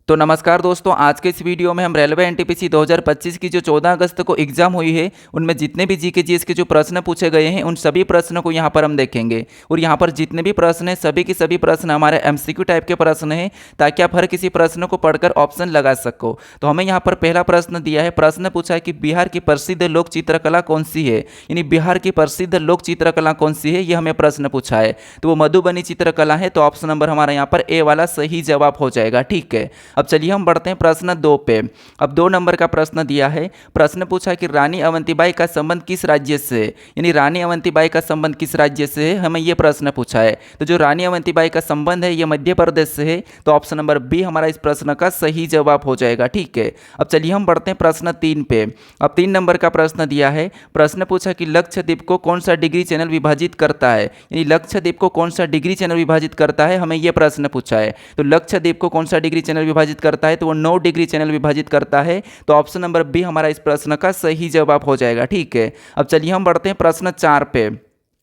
तो नमस्कार दोस्तों, आज के इस वीडियो में हम रेलवे एनटीपीसी 2025 की जो 14 अगस्त को एग्जाम हुई है उनमें जितने भी जीके जीएस के जो प्रश्न पूछे गए हैं उन सभी प्रश्नों को यहाँ पर हम देखेंगे। और यहाँ पर जितने भी प्रश्न हैं सभी के सभी प्रश्न हमारे एमसीक्यू टाइप के प्रश्न हैं, ताकि आप हर किसी प्रश्न को पढ़कर ऑप्शन लगा सको। तो हमें यहाँ पर पहला प्रश्न दिया है, प्रश्न पूछा है कि बिहार की प्रसिद्ध लोक चित्रकला कौन सी है, यानी बिहार की प्रसिद्ध लोक चित्रकला कौन सी है, ये हमें प्रश्न पूछा है। तो वो मधुबनी चित्रकला है, तो ऑप्शन नंबर हमारा यहाँ पर ए वाला सही जवाब हो जाएगा। ठीक है, अब चलिए हम बढ़ते हैं प्रश्न 2 पे। अब 2 नंबर का प्रश्न दिया है, प्रश्न पूछा कि रानी अवंतीबाई का संबंध किस राज्य से है, यानी रानी अवंतीबाई का संबंध किस राज्य से है, हमें यह प्रश्न पूछा है। तो जो रानी अवंतीबाई का संबंध है यह मध्य प्रदेश से है, तो ऑप्शन नंबर बी हमारा इस प्रश्न का सही जवाब हो जाएगा। ठीक है, अब चलिए हम बढ़ते हैं प्रश्न 3 पे। अब 3 नंबर का प्रश्न दिया है, प्रश्न पूछा कि लक्षद्वीप को कौन सा डिग्री चैनल विभाजित करता है, यानी लक्षद्वीप को कौन सा डिग्री चैनल विभाजित करता है, हमें यह प्रश्न पूछा है। तो लक्षद्वीप को कौन सा डिग्री चैनल विभाजित करता है, तो वो 9 डिग्री चैनल विभाजित करता है, तो ऑप्शन नंबर बी हमारा इस प्रश्न का सही जवाब हो जाएगा। ठीक है, अब चलिए हम बढ़ते हैं प्रश्न 4 पे।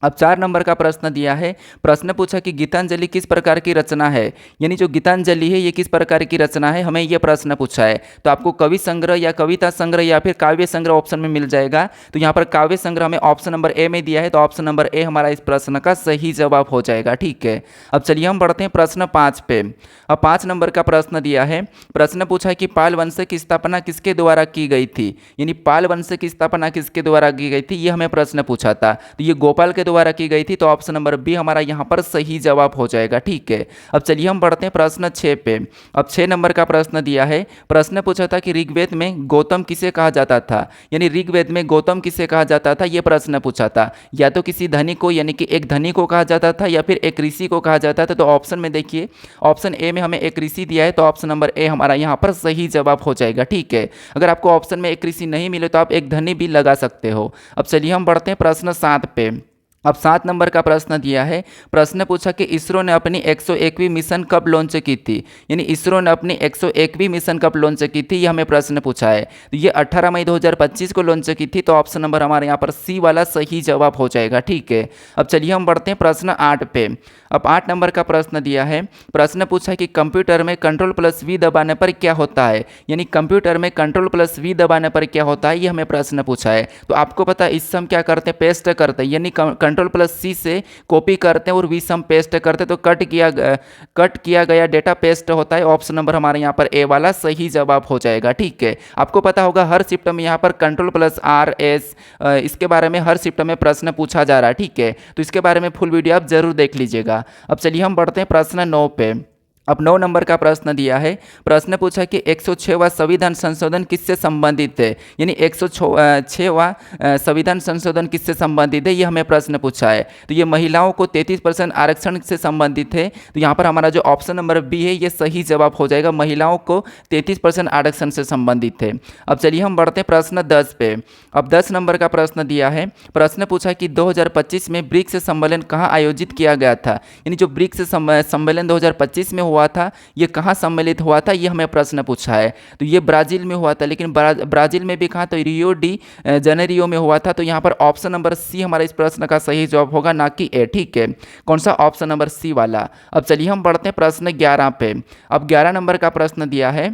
अब 4 नंबर का प्रश्न दिया है, प्रश्न पूछा कि गीतांजलि किस प्रकार की रचना है, यानी जो गीतांजलि है ये किस प्रकार की रचना है, हमें यह प्रश्न पूछा है। तो आपको कवि संग्रह या कविता संग्रह या फिर काव्य संग्रह ऑप्शन में मिल जाएगा। तो यहाँ पर काव्य संग्रह हमें ऑप्शन नंबर ए में दिया है, तो ऑप्शन नंबर ए हमारा इस प्रश्न का सही जवाब हो जाएगा। ठीक है, अब चलिए हम बढ़ते हैं प्रश्न 5 पे। अब 5 नंबर का प्रश्न दिया है, प्रश्न पूछा है कि पाल वंश की स्थापना किसके द्वारा की गई थी, यानी पाल वंश की स्थापना किसके द्वारा की गई थी, ये हमें प्रश्न पूछा था। तो ये गोपाल के द्वारा की गई थी, तो ऑप्शन नंबर बी हमारा यहाँ पर सही जवाब हो जाएगा। ठीक है, अब चलिए हम बढ़ते हैं प्रश्न 6 पे। अब 6 नंबर का प्रश्न दिया है, प्रश्न पूछा था कि ऋग्वेद में गौतम किसे कहा जाता था, यानी ऋग्वेद में गौतम किसे कहा जाता था, यह प्रश्न पूछा था। या तो किसी धनी को, यानी कि एक धनी को कहा जाता था, या फिर एक ऋषि को कहा जाता था। तो ऑप्शन में देखिए, ऑप्शन ए में हमें एक ऋषि दिया है, तो ऑप्शन नंबर ए हमारा यहाँ पर सही जवाब हो जाएगा। ठीक है, अगर आपको ऑप्शन में एक ऋषि नहीं मिले तो आप एक धनी भी लगा सकते हो। अब चलिए हम बढ़ते हैं प्रश्न 7 पे। अब 7 नंबर का प्रश्न दिया है, प्रश्न पूछा कि इसरो ने अपनी 101वीं मिशन कब लॉन्च की थी, यानी इसरो ने अपनी 101वीं मिशन कब लॉन्च की थी, ये हमें प्रश्न पूछा है। तो ये 18 मई 2025 को लॉन्च की थी, तो ऑप्शन नंबर हमारे यहाँ पर सी वाला सही जवाब हो जाएगा। ठीक है, अब चलिए हम बढ़ते हैं प्रश्न 8 पे। अब 8 नंबर का प्रश्न दिया है, प्रश्न पूछा कि कंप्यूटर में Ctrl+V दबाने पर क्या होता है, यानी कंप्यूटर में Ctrl+V दबाने पर क्या होता है, ये हमें प्रश्न पूछा है। तो आपको पता है इससे हम क्या करते हैं, पेस्ट करते हैं, यानी Ctrl+C से कॉपी करते हैं और V से हम पेस्ट करते हैं, तो कट किया गया डेटा पेस्ट होता है। ऑप्शन नंबर हमारे यहाँ पर ए वाला सही जवाब हो जाएगा। ठीक है, आपको पता होगा हर शिफ्ट में यहाँ पर Ctrl+R+S इसके बारे में हर शिफ्ट में प्रश्न पूछा जा रहा है। ठीक है, तो इसके बारे में फुल वीडियो आप जरूर देख लीजिएगा। अब चलिए हम बढ़ते हैं प्रश्न 9 पे। अब 9 नंबर का प्रश्न दिया है, प्रश्न पूछा कि 106वां संविधान संशोधन किससे संबंधित है, यानी 106वां संविधान संशोधन किससे संबंधित है, ये हमें प्रश्न पूछा है। तो ये महिलाओं को 33% आरक्षण से संबंधित है, तो यहाँ पर हमारा जो ऑप्शन नंबर बी है ये सही जवाब हो जाएगा, महिलाओं को 33% आरक्षण से संबंधित है। अब चलिए हम बढ़ते हैं प्रश्न 10 पे। अब 10 नंबर का प्रश्न दिया है, प्रश्न पूछा कि 2025 में ब्रिक्स सम्मेलन कहाँ आयोजित किया गया था, यानी जो ब्रिक्स सम्मेलन 2025 में हुआ था ये कहाँ सम्मिलित हुआ था, ये हमें प्रश्न पूछा है। तो ये ब्राजील में हुआ था, लेकिन ब्राजील में भी कहाँ, तो रियो डी जेनेरियो में हुआ था। तो यहाँ पर ऑप्शन नंबर सी हमारा इस प्रश्न का सही जवाब होगा, ना कि ए। ठीक है, कौन सा, ऑप्शन नंबर सी वाला। अब चलिए हम बढ़ते हैं प्रश्न 11 पे। अब 11 नंबर का प्रश्न दिया है,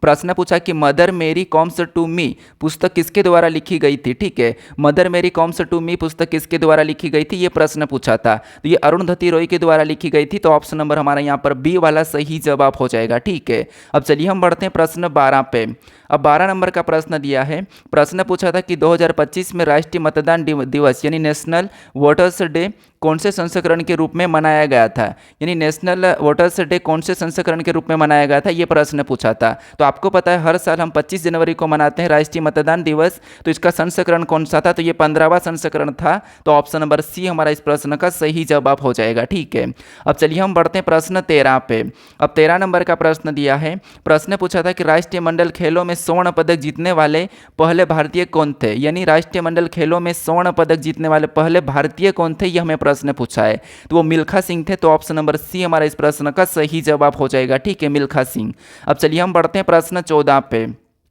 प्रश्न पूछा कि मदर मेरी कॉम्स टू मी पुस्तक किसके द्वारा लिखी गई थी। ठीक है, मदर मेरी कॉम्स टू मी पुस्तक किसके द्वारा लिखी गई थी, ये प्रश्न पूछा था। तो ये अरुंधति रॉय के द्वारा लिखी गई थी, तो ऑप्शन नंबर हमारा यहाँ पर बी वाला सही जवाब हो जाएगा। ठीक है, अब चलिए हम बढ़ते हैं प्रश्न 12 पे। अब 12 नंबर का प्रश्न दिया है, प्रश्न पूछा था कि 2025 में राष्ट्रीय मतदान दिवस यानी नेशनल वोटर्स डे कौन से संस्करण के रूप में मनाया गया था, यानी नेशनल वोटर्स डे कौन से संस्करण के रूप में मनाया गया था, ये प्रश्न पूछा था। तो आपको पता है हर साल हम 25 जनवरी को मनाते हैं राष्ट्रीय मतदान दिवस, तो इसका संस्करण कौन सा था, तो ये 15वां संस्करण था। तो ऑप्शन नंबर सी हमारा इस प्रश्न का सही जवाब हो जाएगा। ठीक है, अब चलिए हम बढ़ते हैं प्रश्न 13 पे। अब 13 नंबर का प्रश्न दिया है, प्रश्न पूछा था कि राष्ट्रीय मंडल खेलों में स्वर्ण पदक जीतने वाले पहले भारतीय कौन थे, यानी राष्ट्रीय मंडल खेलों में स्वर्ण पदक जीतने वाले पहले भारतीय कौन थे, ये हमें प्रश्न पूछा है। तो वो मिल्खा सिंह थे, तो ऑप्शन नंबर सी हमारा इस प्रश्न का सही जवाब हो जाएगा। ठीक है, मिल्खा सिंह। अब चलिए हम बढ़ते हैं प्रश्न 14 पे।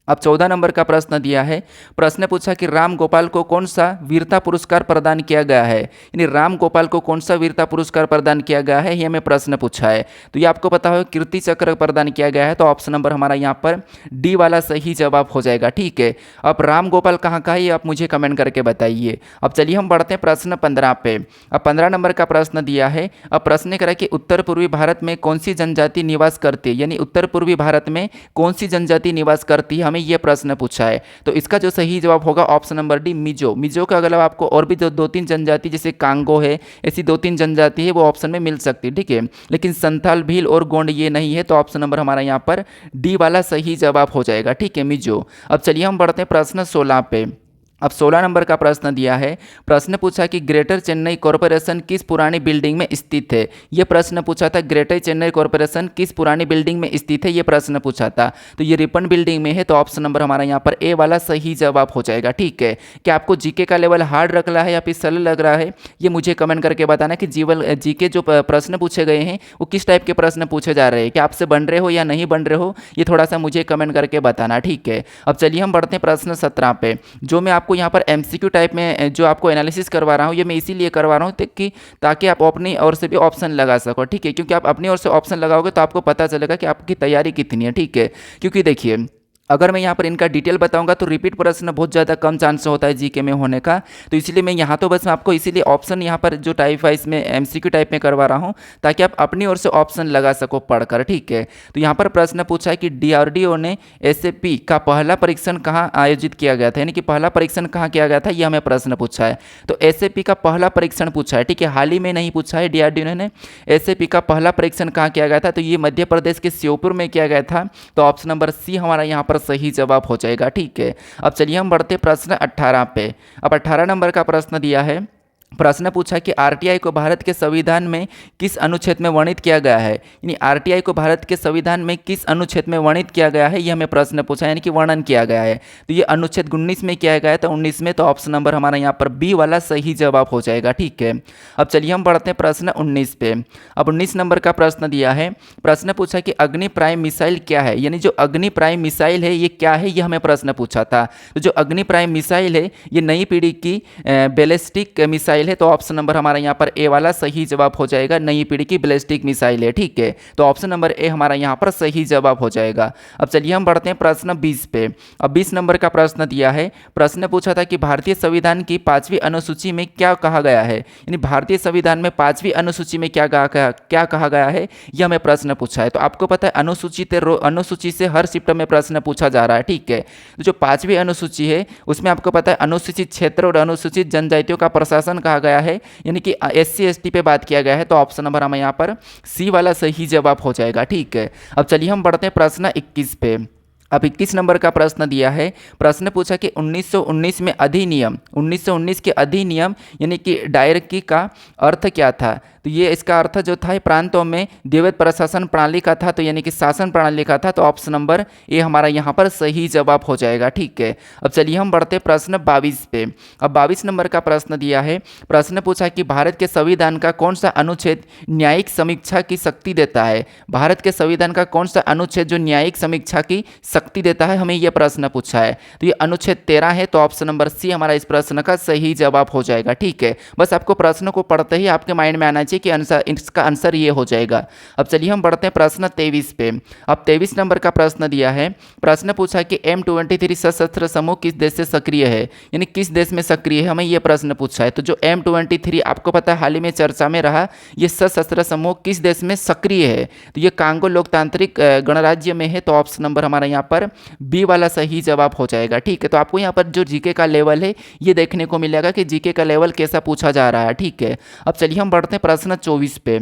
अब 14 नंबर का प्रश्न दिया है। प्रश्न पूछा कि राम गोपाल को कौन सा वीरता पुरस्कार प्रदान किया गया है, यानी राम गोपाल को कौन सा वीरता पुरस्कार प्रदान किया गया है, ये हमें प्रश्न पूछा है। तो ये आपको पता हो कीर्ति चक्र प्रदान किया गया है, तो ऑप्शन नंबर हमारा यहाँ पर डी वाला सही जवाब हो जाएगा। ठीक है, अब राम गोपाल कहाँ का है ये आप मुझे कमेंट करके बताइए। अब चलिए हम बढ़ते हैं प्रश्न 15 पे। अब 15 नंबर का प्रश्न दिया है। अब प्रश्न करा कि उत्तर पूर्वी भारत में कौन सी जनजाति निवास करती है, यानी उत्तर पूर्वी भारत में कौन सी जनजाति निवास करती है, हमें यह प्रश्न पूछा है। तो इसका जो सही जवाब होगा option number D Mizo. Mizo का अगला आपको और भी जो 2-3 जनजाति जैसे कांगो है, ऐसी 2-3 जनजाति है वो ऑप्शन में मिल सकती है। ठीक है, लेकिन संथाल, भील और गोंड ये नहीं है, तो ऑप्शन नंबर हमारा यहाँ पर डी वाला सही जवाब हो जाएगा। ठीक है, मिजो। अब चलिए हम बढ़ते हैं प्रश्न 16 पे। अब 16 नंबर का प्रश्न दिया है। प्रश्न पूछा कि ग्रेटर चेन्नई कॉरपोरेशन किस पुरानी बिल्डिंग में स्थित है। यह प्रश्न पूछा था, ग्रेटर चेन्नई कॉरपोरेशन किस पुरानी बिल्डिंग में स्थित है, यह प्रश्न पूछा था। तो ये रिपन बिल्डिंग में है, तो ऑप्शन नंबर हमारा यहाँ पर ए वाला सही जवाब हो जाएगा। ठीक है, क्या आपको जीके का लेवल हार्ड लग रहा है या फिर सरल लग रहा है, ये मुझे कमेंट करके बताना कि जीके जो प्रश्न पूछे गए हैं वो किस टाइप के प्रश्न पूछे जा रहे हैं, क्या आपसे बन रहे हो या नहीं बन रहे हो, ये थोड़ा सा मुझे कमेंट करके बताना। ठीक है, अब चलिए हम बढ़ते हैं प्रश्न 17 पे। जो मैं आपको यहाँ पर एमसीक्यू टाइप में जो आपको एनालिसिस करवा रहा हूँ, ये मैं इसीलिए करवा रहा हूँ ताकि आप अपनी ओर से भी ऑप्शन लगा सको। ठीक है, क्योंकि आप अपनी ओर से ऑप्शन लगाओगे तो आपको पता चलेगा कि आपकी तैयारी कितनी है। ठीक है, क्योंकि देखिए अगर मैं यहाँ पर इनका डिटेल बताऊंगा तो रिपीट प्रश्न बहुत ज़्यादा कम चांस होता है जीके में होने का, तो इसलिए मैं यहाँ तो बस मैं आपको इसीलिए ऑप्शन यहाँ पर जो टाइप वाइज में एमसीक्यू टाइप में करवा रहा हूँ ताकि आप अपनी ओर से ऑप्शन लगा सको पढ़कर। ठीक है, तो यहाँ पर प्रश्न पूछा है कि डीआरडीओ ने एसएपी का पहला परीक्षण कहाँ आयोजित किया गया था, यानी कि पहला परीक्षण कहाँ किया गया था, ये हमें प्रश्न पूछा है। तो एसएपी का पहला परीक्षण पूछा है। ठीक है, हाल ही में नहीं पूछा है, डीआरडीओ ने एसएपी का पहला परीक्षण कहाँ किया गया था, तो ये मध्य प्रदेश के श्योपुर में किया गया था। तो ऑप्शन नंबर सी हमारा यहाँ पर सही जवाब हो जाएगा। ठीक है, अब चलिए हम बढ़ते प्रश्न 18 पे। अब 18 नंबर का प्रश्न दिया है। प्रश्न पूछा कि आरटीआई को भारत के संविधान में किस अनुच्छेद में वर्णित किया गया है, यानी आरटीआई को भारत के संविधान में किस अनुच्छेद में वर्णित किया गया है, ये हमें प्रश्न पूछा, यानी कि वर्णन किया गया है। तो ये अनुच्छेद 19 में किया गया है, तो 19 में, तो ऑप्शन नंबर हमारा यहाँ पर बी वाला सही जवाब हो जाएगा। ठीक है, अब चलिए हम बढ़ते हैं प्रश्न 19 पे। अब 19 नंबर का प्रश्न दिया है। प्रश्न पूछा कि अग्नि प्राइम मिसाइल क्या है, यानी जो अग्नि प्राइम मिसाइल है ये क्या है, ये हमें प्रश्न पूछा था। तो जो अग्नि प्राइम मिसाइल है ये नई पीढ़ी की बैलिस्टिक मिसाइल है, तो ऑप्शन नंबर हमारा यहाँ पर ए वाला सही जवाब हो जाएगा। नई पीढ़ी की बैलिस्टिक मिसाइल है। ठीक है, तो ऑप्शन नंबर ए हमारा यहाँ पर सही जवाब हो जाएगा। अब चलिए हम बढ़ते हैं प्रश्न 20 पे। अब 20 नंबर का प्रश्न दिया है। प्रश्न पूछा था कि भारतीय संविधान की 5वीं अनुसूची में क्या कहा गया है, यानी भारतीय संविधान में 5वीं अनुसूची में क्या कहा गया है, यह हमें प्रश्न पूछा है। तो आपको पता है अनुसूची से हर शिफ्ट में प्रश्न पूछा जा रहा है। ठीक है, तो जो 5वीं अनुसूची है उसमें आपको पता है अनुसूचित क्षेत्र और अनुसूचित जनजातियों का प्रशासन कहा गया है, यानी कि एससी एसटी पे बात किया गया है। तो ऑप्शन नंबर हमें यहाँ पर सी वाला सही जवाब हो जाएगा। ठीक है, अब चलिए हम बढ़ते हैं प्रश्न 21 पे। अब 21 नंबर का प्रश्न दिया है। प्रश्न पूछा कि 1919 में अधिनियम 1919 के अधिनियम यानी कि डायरेक्टरी का अर्थ क्या था, तो ये इसका अर्थ जो था प्रांतों में द्वैध प्रशासन प्रणाली का था, तो यानी कि शासन प्रणाली का था। तो ऑप्शन नंबर ए हमारा यहाँ पर सही जवाब हो जाएगा। ठीक है, अब चलिए हम बढ़ते प्रश्न 22 पे। अब 22 नंबर का प्रश्न दिया है। प्रश्न पूछा कि भारत के संविधान का कौन सा अनुच्छेद न्यायिक समीक्षा की शक्ति देता है, भारत के संविधान का कौन सा अनुच्छेद जो न्यायिक समीक्षा की शक्ति देता है, हमें यह प्रश्न पूछा है। तो ये अनुच्छेद 13 है, तो ऑप्शन नंबर सी हमारा इस प्रश्न का सही जवाब हो जाएगा। ठीक है, बस आपको प्रश्न को पढ़ते ही आपके माइंड में आना चाहिए कि आंसर इसका आंसर ये हो जाएगा। अब चलिए हम बढ़ते हैं प्रश्न 23 पे। अब 23 नंबर का प्रश्न दिया है। प्रश्न पूछा कि M23 सशस्त्र समूह किस देश से सक्रिय है, यानी किस देश में सक्रिय है, हमें यह प्रश्न पूछा है। तो जो M23 आपको पता है हाल ही में चर्चा में रहा, ये सशस्त्र समूह किस देश में सक्रिय है, तो ये कांगो लोकतांत्रिक गणराज्य में है। तो ऑप्शन नंबर हमारा यहाँ पर बी वाला सही जवाब हो जाएगा। ठीक है, तो आपको यहाँ पर जो जीके का लेवल है ये देखने को मिलेगा कि जीके का लेवल कैसा पूछा जा रहा है। ठीक है, अब चलिए हम बढ़ते हैं प्रश्न 24 पे।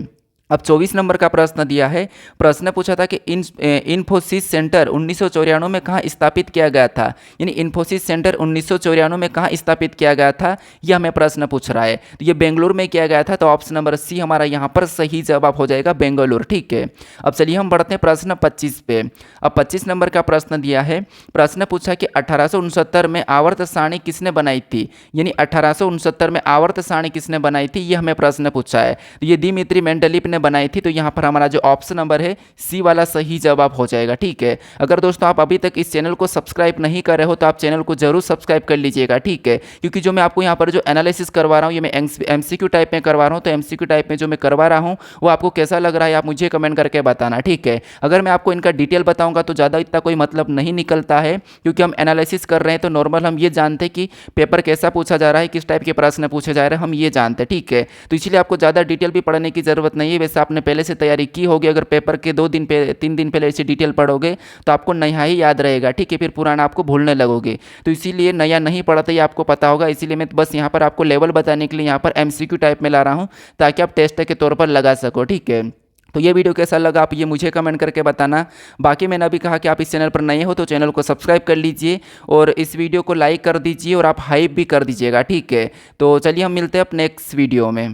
अब 24 नंबर का प्रश्न दिया है। प्रश्न पूछा था कि इन्फोसिस सेंटर 1994 में कहाँ स्थापित किया गया था, यानी इन्फोसिस सेंटर 1994 में कहाँ स्थापित किया गया था, यह हमें प्रश्न पूछ रहा है। तो ये बेंगलुरु में किया गया था, तो ऑप्शन नंबर सी हमारा यहाँ पर सही जवाब हो जाएगा, बेंगलुरु। ठीक है, अब चलिए हम बढ़ते हैं प्रश्न 25 पे। अब 25 नंबर का प्रश्न दिया है। प्रश्न पूछा कि 1869 में आवर्त सारणी किसने बनाई थी, यानी 1869 में आवर्त सारणी किसने बनाई थी, यह हमें प्रश्न पूछा है। तो ये दिमित्री मेंडलीव मैंने बनाई थी, तो यहाँ पर हमारा जो ऑप्शन नंबर है सी वाला सही जवाब हो जाएगा। ठीक है, अगर दोस्तों आप अभी तक इस चैनल को सब्सक्राइब नहीं कर रहे हो तो आप चैनल को जरूर सब्सक्राइब कर लीजिएगा। ठीक है, क्योंकि जो मैं आपको यहाँ पर जो एनालिसिस करवा रहा हूँ ये मैं एमसीक्यू टाइप में करवा रहा हूँ, तो एमसीक्यू टाइप में जो मैं करवा रहा हूँ वो आपको कैसा लग रहा है आप मुझे कमेंट करके बताना। ठीक है, अगर मैं आपको इनका डिटेल बताऊंगा तो ज़्यादा इतना कोई मतलब नहीं निकलता है, क्योंकि हम एनालिसिस कर रहे हैं तो नॉर्मल हम ये जानते हैं कि पेपर कैसा पूछा जा रहा है, किस टाइप के प्रश्न पूछे जा रहे हैं, हम ये जानते हैं। ठीक है, तो इसलिए आपको ज़्यादा डिटेल भी पढ़ने की ज़रूरत नहीं है। वैसे आपने पहले से तैयारी की होगी, अगर पेपर के 3 दिन पहले ऐसे डिटेल पढ़ोगे तो आपको नया ही याद रहेगा। ठीक है, फिर पुराना आपको भूलने लगोगे, तो इसीलिए नया नहीं पढ़ा ये आपको पता होगा। इसीलिए मैं बस यहाँ पर आपको लेवल बताने के लिए यहाँ पर एमसीक्यू टाइप में ला रहा हूँ, ताकि आप टेस्ट के तौर पर लगा सको। ठीक है, तो ये वीडियो कैसा लगा आप ये मुझे कमेंट करके बताना। बाकी मैंने अभी कहा कि आप इस चैनल पर नए हो तो चैनल को सब्सक्राइब कर लीजिए और इस वीडियो को लाइक कर दीजिए और आप हाइप भी कर दीजिएगा। ठीक है, तो चलिए हम मिलते हैं अपने नेक्स्ट वीडियो में।